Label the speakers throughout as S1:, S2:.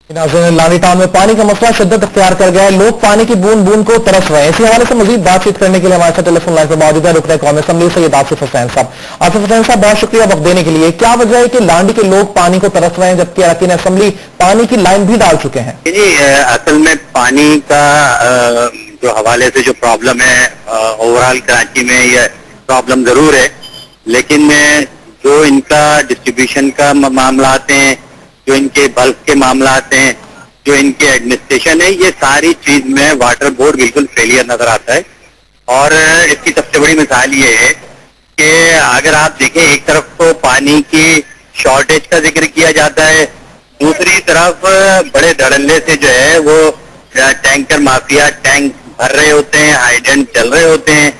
S1: नाज़रीन, लांडी टाउन में पानी का मसला शिद्दत इख्तियार कर गया है। लोग पानी की बूंद बूंद को तरस रहे हैं। इसी हवाले से मजीद बातचीत करने के लिए हमारे साथ टेलीफोन लाइन पर मौजूद है रुकन कौमी असम्बली सैयद आसिफ हुसैन साहब। आसिफ हुसैन साहब, बहुत शुक्रिया वक्त देने के लिए। क्या वजह है कि लांडी के लोग पानी को तरस रहे हैं जबकि अरकान असम्बली पानी की लाइन भी डाल चुके हैं?
S2: जी, असल में पानी का जो हवाले से जो प्रॉब्लम है ओवरऑल कराची में यह प्रॉब्लम जरूर है, लेकिन जो इनका डिस्ट्रीब्यूशन का मामला हैं, जो इनके बल्क के मामला हैं, जो इनके एडमिनिस्ट्रेशन है, ये सारी चीज में वाटर बोर्ड बिल्कुल फेलियर नजर आता है। और इसकी सबसे बड़ी मिसाल ये है कि अगर आप देखें, एक तरफ तो पानी की शॉर्टेज का जिक्र किया जाता है, दूसरी तरफ बड़े धड़ल्ले से जो है वो टैंकर माफिया टैंक भर रहे होते हैं, हाइड्रेंट चल रहे होते हैं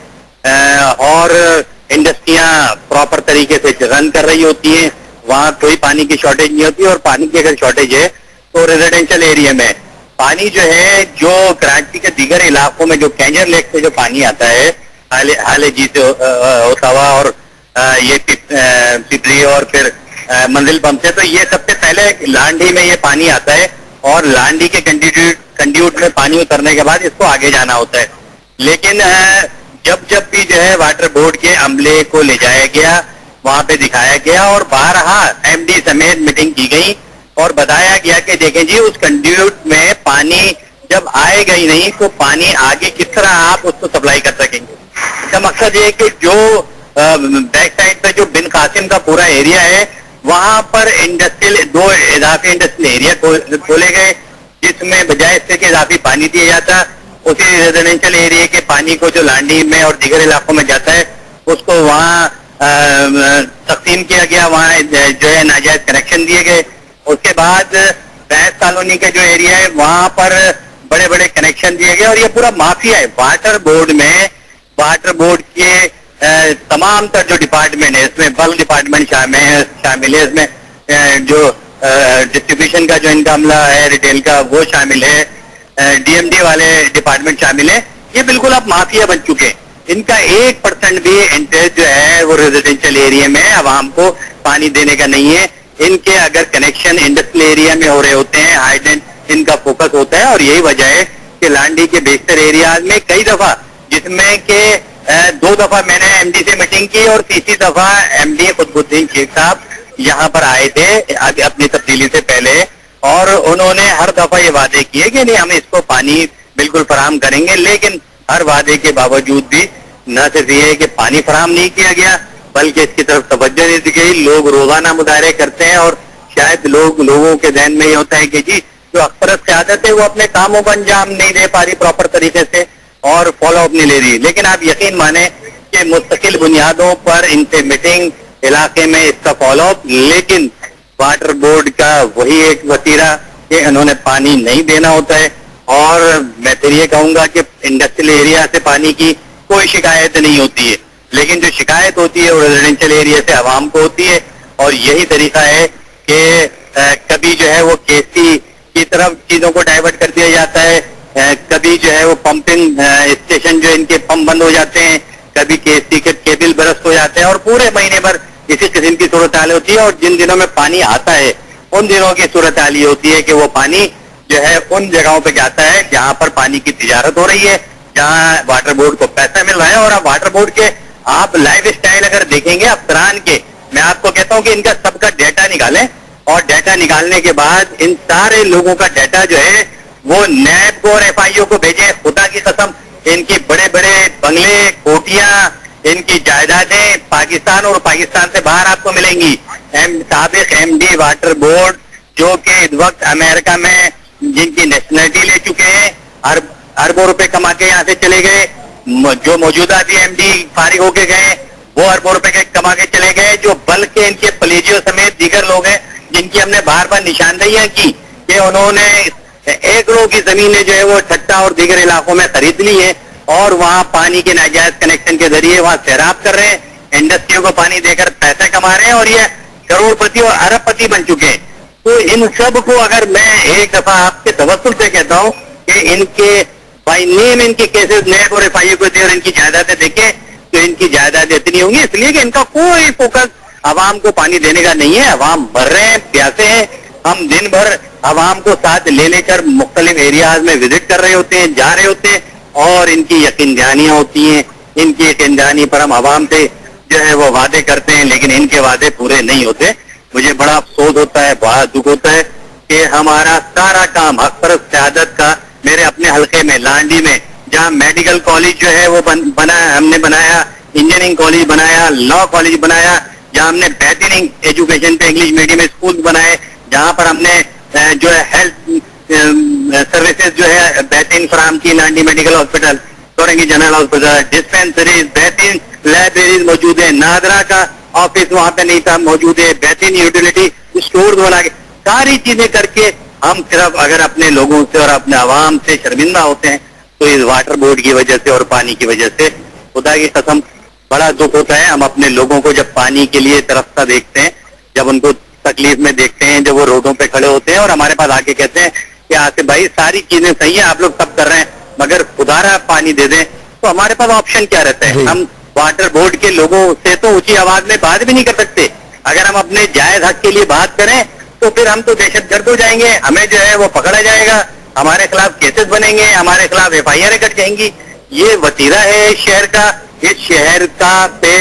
S2: और इंडस्ट्रियां प्रॉपर तरीके से रन कर रही होती हैं। वहां कोई पानी की शॉर्टेज नहीं होती, और पानी की अगर शॉर्टेज है तो रेजिडेंशियल एरिया में पानी जो है, जो कराची के दीगर इलाकों में जो कैंजर लेक से जो पानी आता है हाले जी से होता हुआ और ये पिपरी और फिर मंजिल पंप से, तो ये सबसे पहले लांडी में ये पानी आता है और लांडी के कंड्यूट में पानी उतरने के बाद इसको आगे जाना होता है। लेकिन जब भी जो है वाटर बोर्ड के अमले को ले जाया गया, वहां पे दिखाया गया और बारहा एमडी समेत मीटिंग की गई और बताया गया कि देखें जी, उस कंड्यूट में पानी जब आएगा ही नहीं तो पानी आगे किस तरह आप उसको सप्लाई कर सकेंगे। इसका मकसद ये है कि जो बैक साइड पे जो बिन कासिम का पूरा एरिया है, वहां पर इंडस्ट्रियल दो इजाफी इंडस्ट्रियल एरिया खोले गए, जिसमें बजाय इससे कि इजाफी पानी दिया जाता, उसी रेजिडेंशियल एरिया के पानी को जो लांडी में और दीगर इलाकों में जाता है उसको वहां तकसीम किया गया, वहां जो है नाजायज कनेक्शन दिए गए। उसके बाद भैंस कॉलोनी का जो एरिया है वहां पर बड़े बड़े कनेक्शन दिए गए और ये पूरा माफिया है। वाटर बोर्ड में वाटर बोर्ड के तमाम तर जो डिपार्टमेंट है, इसमें बल्क डिपार्टमेंट शामिल है, इसमें जो डिस्ट्रीब्यूशन का जो इनका अमला है रिटेल का वो शामिल है, डीएमडी वाले डिपार्टमेंट शामिल है। ये बिल्कुल अब माफिया बन चुके हैं। इनका 1% भी इंटरेस्ट जो है वो रेजिडेंशियल एरिया में आवाम को पानी देने का नहीं है। इनके अगर कनेक्शन इंडस्ट्रियल एरिया में हो रहे होते हैं, हाइड्रेंट इनका फोकस होता है और यही वजह है कि लांडी के बेशतर एरियाज में कई दफा, जिसमें कि 2 दफा मैंने एमडी से मीटिंग की और तीसरी दफा एमडी खुदबुद्दीन शेख साहब यहाँ पर आए थे अपनी तब्दीली से पहले, और उन्होंने हर दफा ये वादे किए कि नहीं, हम इसको पानी बिल्कुल फराहम करेंगे। लेकिन हर वादे के बावजूद भी न सिर्फ ये कि पानी फराहम नहीं किया गया, बल्कि इसकी तरफ तवज्जो नहीं दी गई। लोग रोजाना मुजाहरे करते हैं और शायद लोगों के ذہن में ये होता है कि जी, जो अक्सरत क़यादत है वो अपने कामों को अंजाम नहीं दे पा रही प्रॉपर तरीके से और फॉलो अप नहीं ले रही। लेकिन आप यकीन माने कि मुस्तकिल बुनियादों पर इनसे मीटिंग, इलाके में इसका फॉलो अप, लेकिन वाटर बोर्ड का वही एक वतीरा कि उन्होंने पानी नहीं देना होता है। और मैं फिर ये कहूंगा कि इंडस्ट्रियल एरिया से पानी की कोई शिकायत नहीं होती है, लेकिन जो शिकायत होती है वो रेजिडेंशियल एरिया से आवाम को होती है। और यही तरीका है कि कभी जो है वो केसी की तरफ चीजों को डाइवर्ट कर दिया जाता है, कभी जो है वो पंपिंग स्टेशन जो इनके पंप बंद हो जाते हैं, कभी केसी के केबल बरस्ट हो जाते हैं और पूरे महीने भर इसी किस्म की सूरत हाल होती है। और जिन दिनों में पानी आता है उन दिनों की सूरत हाल ये होती है कि वो पानी जो है उन जगहों पे जाता है जहां पर पानी की तिजारत हो रही है, जहां वाटर बोर्ड को पैसा मिल रहा है। और अब वाटर बोर्ड के आप लाइफ स्टाइल अगर देखेंगे अफसरान के, मैं आपको कहता हूं कि इनका सबका डेटा निकालें और डेटा निकालने के बाद इन सारे लोगों का डेटा जो है वो नैब को और एफआईओ को भेजें। खुदा की कसम, इनके बड़े बड़े बंगले, कोटियां, इनकी जायदादें पाकिस्तान और पाकिस्तान से बाहर आपको मिलेंगी। साबिक एमडी वाटर बोर्ड जो कि इस वक्त अमेरिका में जिनकी नेशनलिटी ले चुके हैं, अरबों रुपए कमा के यहाँ से चले गए, जो मौजूदा भी एमडी फारिग होके गए वो अरबों रुपए के कमा के चले गए, जो बल्कि इनके पलेजियो समेत दीगर लोग हैं जिनकी हमने बार बार निशानदेहियां की कि उन्होंने एकड़ों की जमीनें जो है वो ठट्टा और दीगर इलाकों में खरीद ली है और वहां पानी के नाजायज कनेक्शन के जरिए वहां सैराब कर रहे हैं, इंडस्ट्रियों को पानी देकर पैसे कमा रहे हैं और ये करोड़पति और अरबपति बन चुके हैं। तो इन सब को अगर मैं एक दफा आपके तवस्सुल से कहता हूं कि इनके बाई नेम इनके केसेस नैब और एफआईओ को दे और इनकी जायदादें देखें तो इनकी जायदादें इतनी होंगी, इसलिए कि इनका कोई फोकस आवाम को पानी देने का नहीं है। आवाम मर रहे हैं, प्यासे हैं, ہم دن بھر عوام کو ساتھ لے لے کر مختلف ایریاز میں وزٹ کر رہے ہوتے ہیں, جا رہے ہوتے ہیں, اور ان کی یقین دہانیاں ہوتی ہیں. ان کی یقین دہانی پر ہم عوام سے جو ہے وہ وعدے کرتے ہیں, لیکن ان کے وعدے پورے نہیں ہوتے. مجھے بڑا افسوس ہوتا ہے, بڑا دکھ ہوتا ہے کہ ہمارا سارا کام حق پرست قیادت کا میرے اپنے حلقے میں لانڈی میں, جہاں میڈیکل کالج جو ہے وہ ہم نے بنایا, انجینئرنگ کالج بنایا, لا کالج بنایا, جہاں ہم نے بہترین ایجوکیشن پہ انگلش میڈیم اسکول بنائے, جہاں پر ہم نے جو ہے ہیلتھ سروسز جو ہے بہترین فراہم کی. Landi medical hospital, Surangi general hospital, dispensaries, بہترین لائبریریز موجود ہیں. نادرا کا آفس وہاں پہ نہیں تھا, موجود ہے. بہترین یوٹیلیٹی اسٹور بنا کے ساری چیزیں کر کے ہم صرف اگر اپنے لوگوں سے اور اپنے عوام سے شرمندہ ہوتے ہیں تو اس واٹر بورڈ کی وجہ سے اور پانی کی وجہ سے. خدا کی قسم بڑا دکھ ہوتا ہے. ہم اپنے لوگوں کو جب پانی کے لیے ترستا دیکھتے ہیں, جب ان کو تکلیف میں دیکھتے ہیں, جب وہ روڈوں پہ کھڑے ہوتے ہیں اور ہمارے پاس آ کے کہتے ہیں کہ آصف بھائی ساری چیزیں صحیح ہیں, آپ لوگ سب کر رہے ہیں, مگر خدا رہا پانی دے دیں, تو ہمارے پاس آپشن کیا رہتا ہے؟ ہم واٹر بورڈ کے لوگوں سے تو اونچی آواز میں بات بھی نہیں کر سکتے. اگر ہم اپنے جائز حق کے لیے بات کریں تو پھر ہم تو دہشت گرد ہو جائیں گے, ہمیں جو ہے وہ پکڑا جائے گا, ہمارے خلاف کیسز بنیں گے, ہمارے خلاف FIR کٹ جائیں گی. یہ وتیرہ ہے اس شہر کا. اس شہر کا پہ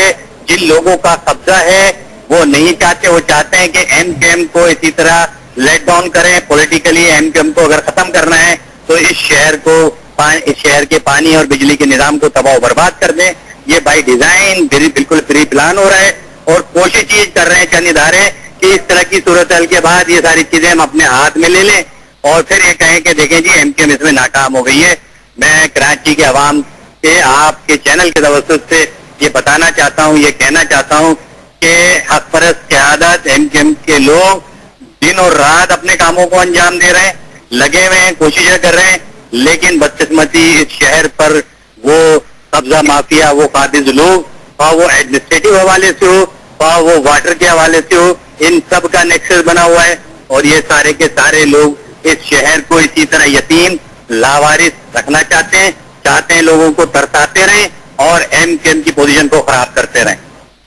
S2: جن لوگوں کا قبضہ ہے وہ نہیں چاہتے, وہ چاہتے ہیں کہ MKM کو اسی طرح لیٹ ڈاؤن کریں پولیٹیکلی. MKM کو اگر ختم کرنا ہے تو اس شہر کے پانی اور بجلی کے نظام کو تباہ و برباد کر دیں. یہ بائی ڈیزائن بالکل پری پلان ہو رہا ہے, اور کوشش یہ کر رہے ہیں چند ادارے کہ اس طرح کی صورتحال کے بعد یہ ساری چیزیں ہم اپنے ہاتھ میں لے لیں اور پھر یہ کہیں کہ دیکھیں جی MKM اس میں ناکام ہو گئی ہے. میں کراچی کے عوام سے آپ کے چینل کے توسط سے یہ بتانا چاہتا ہوں, یہ کہنا چاہتا ہوں کہ حق پرست قیادت MKM کے لوگ دن اور رات اپنے کاموں کو انجام دے رہے ہیں, لگے ہوئے ہیں, کوششیں کر رہے ہیں, لیکن بدقسمتی اس شہر پر وہ قبضہ مافیا, وہ قابض لوگ, اور وہ ایڈمنسٹریٹو حوالے سے ہو, اور وہ واٹر کے حوالے سے ہو, ان سب کا نیکسس بنا ہوا ہے. اور یہ سارے کے سارے لوگ اس شہر کو اسی طرح یتیم لاوارث رکھنا چاہتے ہیں لوگوں کو ترساتے رہیں اور MKM کی پوزیشن کو خراب کرتے رہیں.